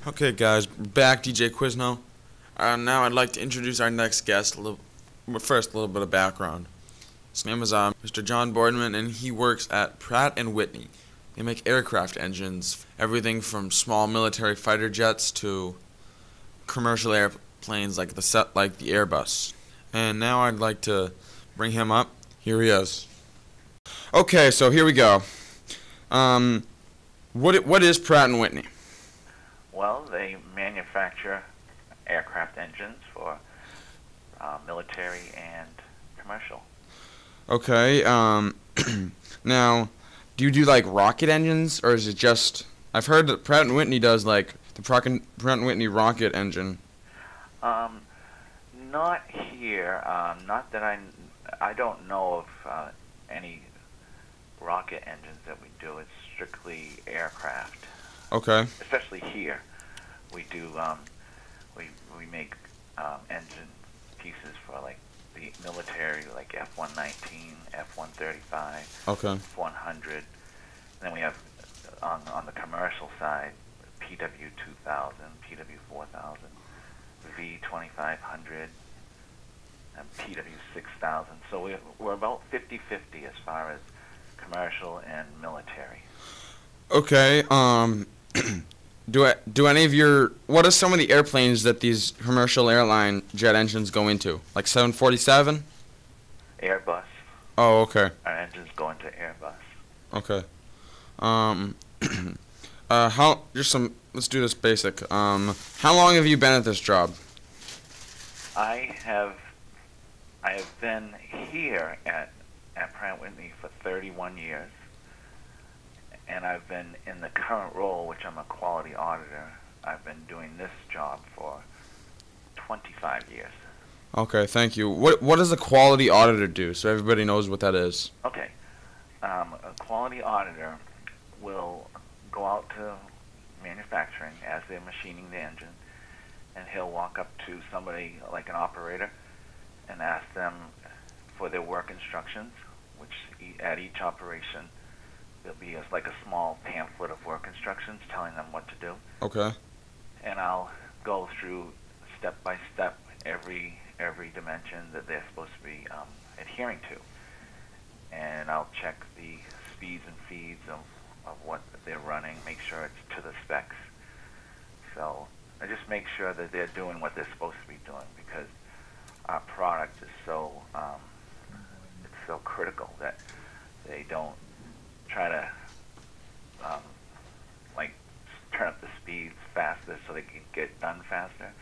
Okay, guys, back DJ Quizno. Now I'd like to introduce our next guest. First, a little bit of background. His name is Mr. John Boardman, and he works at Pratt & Whitney. They make aircraft engines, everything from small military fighter jets to commercial airplanes like the Airbus. And now I'd like to bring him up. Here he is. Okay, so here we go. What is Pratt & Whitney? Well, they manufacture aircraft engines for military and commercial. Okay, now, do you do like rocket engines, or is it just, I've heard that Pratt & Whitney does like the Pratt & Whitney rocket engine. Not here, not that I don't know of any rocket engines that we do. It's strictly aircraft. Okay. Especially here, we do. We make engine pieces for like the military, like F-119, F-135, Okay. F-100. Then we have on the commercial side, PW-2000, PW-4000, V-2500, and PW-6000. So we're about 50-50 as far as commercial and military. Okay. Do any of your, what are some of the airplanes that these commercial airline jet engines go into? Like 747? Airbus. Oh, okay. Our engines go into Airbus. Okay. Let's do this basic. How long have you been at this job? I have been here at Pratt & Whitney for 31 years. And I've been in the current role, which I'm a quality auditor. I've been doing this job for 25 years. Okay, thank you. What does a quality auditor do, so everybody knows what that is? Okay. A quality auditor will go out to manufacturing as they're machining the engine, and he'll walk up to somebody like an operator and ask them for their work instructions, which at each operation there'll be like a small pamphlet of work instructions telling them what to do. Okay. And I'll go through step by step every dimension that they're supposed to be adhering to. And I'll check the speeds and feeds of what they're running, make sure it's to the specs. So I just make sure that they're doing what they're supposed to be doing, because our product is so it's so critical that they don't try to like turn up the speeds faster so they can get done faster,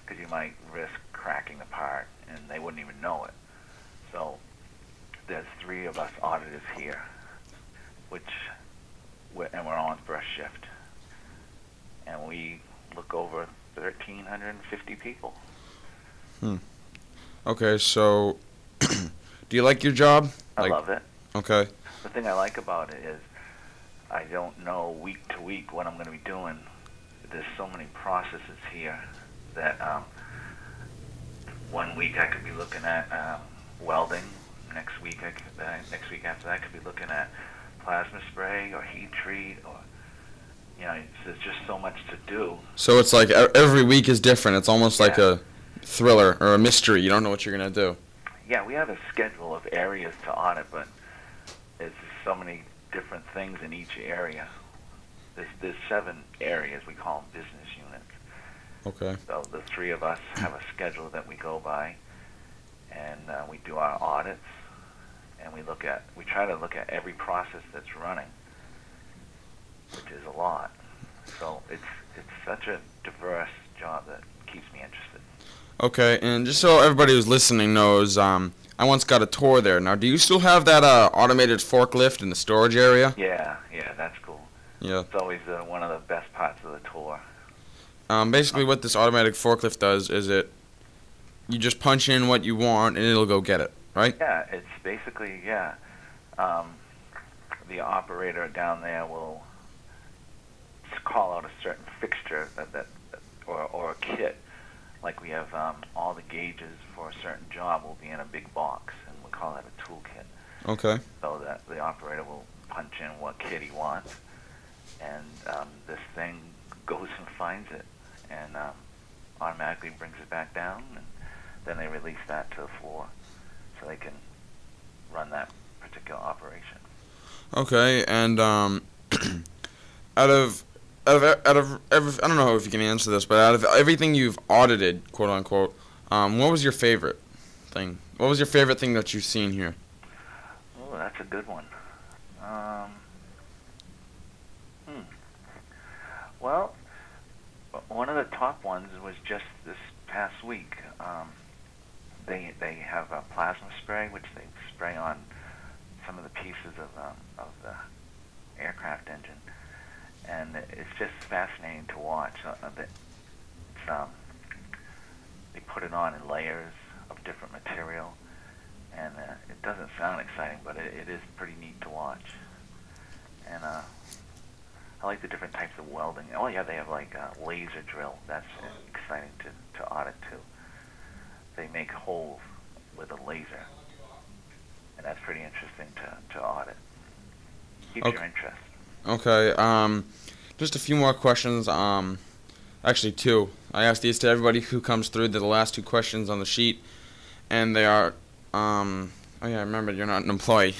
because you might risk cracking the part and they wouldn't even know it. So there's 3 of us auditors here, and we're on first shift, and we look over 1,350 people. Okay, so do you like your job? I love it. Okay. The thing I like about it is I don't know week to week what I'm going to be doing. There's so many processes here that one week I could be looking at welding. Next week after that I could be looking at plasma spray or heat treat, or there's just so much to do. So it's like every week is different. It's almost like a thriller or a mystery. You don't know what you're going to do. Yeah, we have a schedule of areas to audit, but there's so many different things in each area. There's 7 areas, we call them business units. Okay. So the 3 of us have a schedule that we go by, and we do our audits, and we try to look at every process that's running, which is a lot. So it's such a diverse job that keeps me interested. Okay, and just so everybody who's listening knows, I once got a tour there. Now, do you still have that automated forklift in the storage area? Yeah, that's cool. Yeah. It's always one of the best parts of the tour. Basically, what this automatic forklift does is you just punch in what you want and it'll go get it, right? Yeah, it's basically, the operator down there will call out a certain fixture or a kit. Like we have all the gauges for a certain job will be in a big box, and we call that a toolkit. Okay. So that the operator will punch in what kit he wants, and this thing goes and finds it. and automatically brings it back down, and then they release that to the floor so they can run that particular operation. Okay, and out of I don't know if you can answer this, but out of everything you've audited, quote unquote, what was your favorite thing? What was your favorite thing that you've seen here? Oh, that's a good one. Um, Well, one of the top ones was just this past week. They have a plasma spray, which they spray on some of the pieces of the aircraft engine, and it's just fascinating to watch. They put it on in layers of different material, and it doesn't sound exciting, but it is pretty neat to watch. And I like the different types of welding. Oh yeah, they have like a laser drill. That's exciting to audit too. They make holes with a laser, and that's pretty interesting to audit. Keeps your interest. Okay. Just a few more questions. Actually, two. I asked these to everybody who comes through. They're the last two questions on the sheet, and they are. Oh yeah, I remember you're not an employee.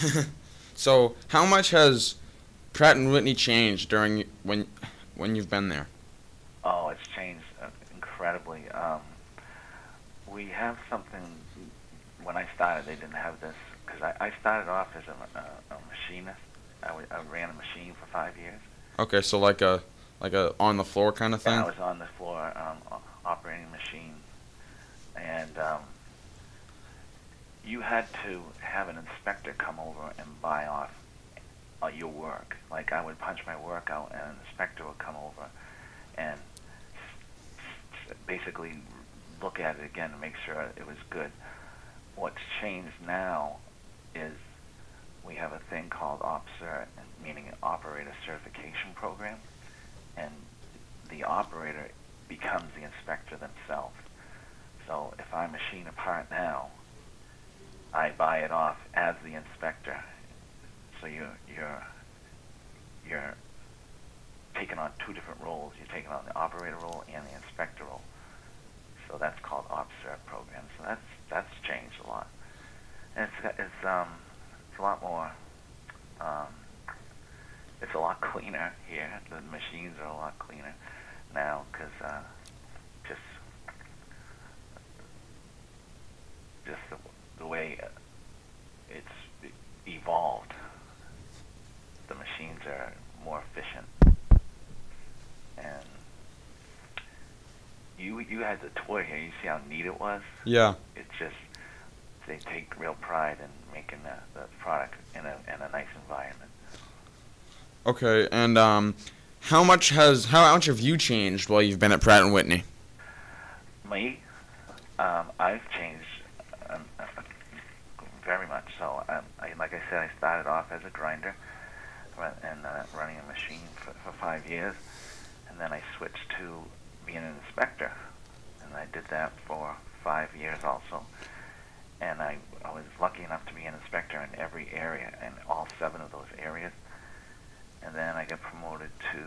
So, how much has Pratt and Whitney changed during when you've been there? Oh, it's changed incredibly. We have something. When I started, they didn't have this because I started off as a machinist. I ran a machine for 5 years. Okay, so like a on the floor kind of thing. Yeah, I was on the floor operating a machine, and you had to have an inspector come over and buy off your work. Like I would punch my work out, and an inspector would come over and basically look at it again and make sure it was good. What's changed now is we have a thing called OpCert, meaning an operator certification program, and the operator becomes the inspector themselves. So if I machine a part now, I buy it off as the inspector. So you're taking on two different roles. You're taking on the operator role and the inspector role. So that's called OpCert program. So that's changed a lot. And it's a lot more. It's a lot cleaner here. The machines are a lot cleaner now because just the way it's evolved. The machines are more efficient, and you had the tour here. You see how neat it was? Yeah. It's just they take real pride in making the product in a nice environment. Okay, and how much have you changed while you've been at Pratt and Whitney? Me, I've changed very much. So, like I said, I started off as a grinder and running a machine for 5 years, and then I switched to being an inspector, and I did that for 5 years also. And I was lucky enough to be an inspector in every area, in all 7 of those areas. And then I got promoted to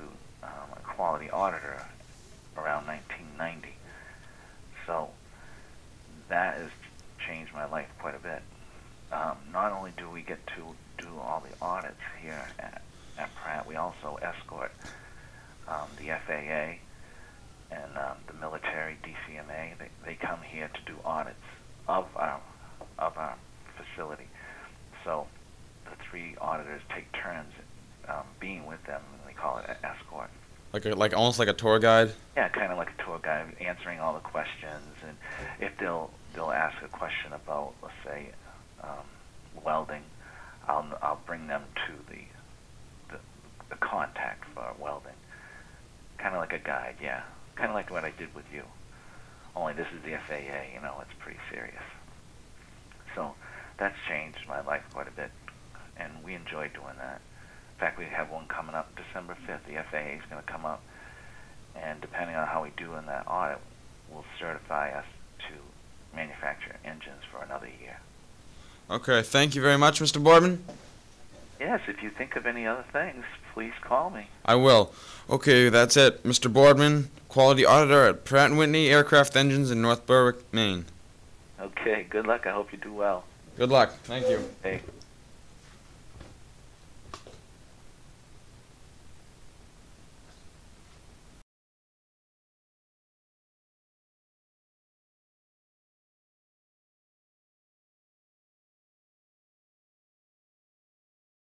a quality auditor around 1990. So that has changed my life quite a bit. Not only do we get to do all the audits here at Pratt, we also escort the FAA and the military DCMA. They come here to do audits of our facility. So the 3 auditors take turns being with them, and they call it an escort. Like almost like a tour guide? Yeah, kind of like a tour guide, answering all the questions. And if they'll ask a question about, let's say, welding, I'll bring them to the contact for welding. Kind of like a guide, yeah. Kind of like what I did with you. Only this is the FAA, it's pretty serious. So that's changed my life quite a bit, and we enjoy doing that. In fact, we have one coming up December 5th. The FAA is going to come up, and depending on how we do in that audit, will certify us to manufacture engines for another year. Okay, thank you very much, Mr. Boardman. Yes, if you think of any other things, please call me. I will. Okay, that's it. Mr. Boardman, Quality Auditor at Pratt & Whitney Aircraft Engines in North Berwick, Maine. Okay, good luck. I hope you do well. Good luck. Thank you. Hey.